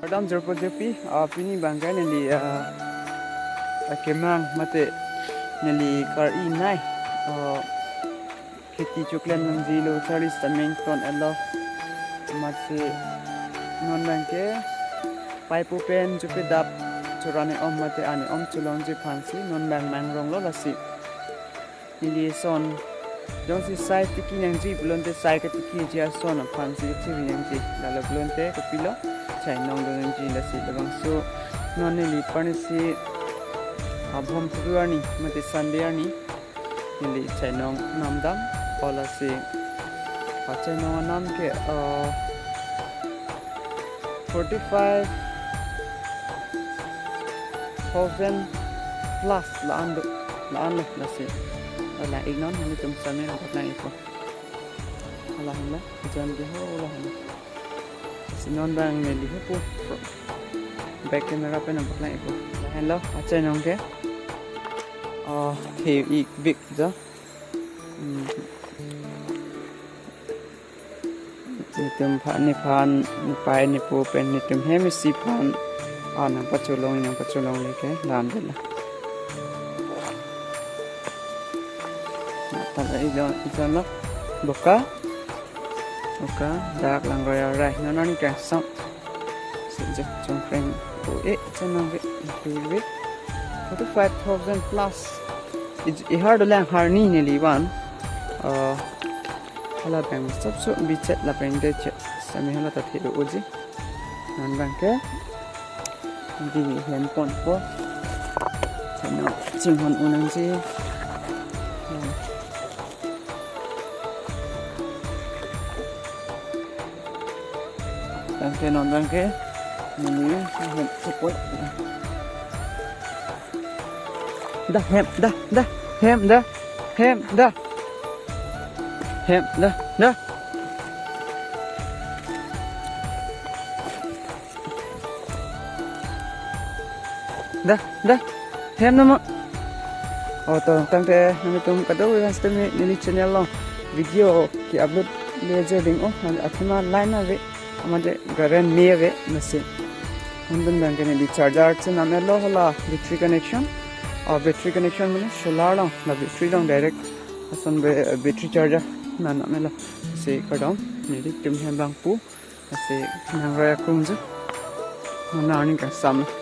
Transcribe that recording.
Adam jorpo jopi pini bangkai neli kemang mate neli kar inai खेती चुकलन मंजिलो 40 तमें ton elo mate non bangke paipu pen jupe dap churane om mate ani om chulong je phansi non bang mangrong lo lasi neli son jong si sai tiki nang ji blonte sai ka tiki ji son phansi chiri nang ji lalo blonte kapilo chainong nang ji lasi labang so non neli panisi abhom thuani mate sandeani neli chainong namdam policy chainong anam ke 45,000 plus laan lasi ala ignon hami tum sami na patlang iko ala hila jan biho ala hila sinon bang neli po back camera pe na patlang iko hello chainong ke thì big đó nitum phan pai ni pu pen nitum hemi si phan nang pachulong leke lam dela tada idon lok boka dak lang roya rai non ka sam sejak chung frame chanang be 45,000 plus it's hard to learn harni neli one hala bang sab so bi chat la bang de chat sami hala ta thido oji nan bang ke di hen pon po chano jinghon unang ji bang ke non bang ke ni hen support da hem da hem nama to tang te nami tum kado yang stemi nili channel lo video ki upload le je ding o athima line ave amade garen me ave nase hundan bang ke ni charger chen amelo hola battery connection battery connection में solar long ना battery long direct असन battery charger ना ना में ला से कड़ाम मेरी टीम है बांग पू ऐसे नंगराया कुंज ना आनी का सामने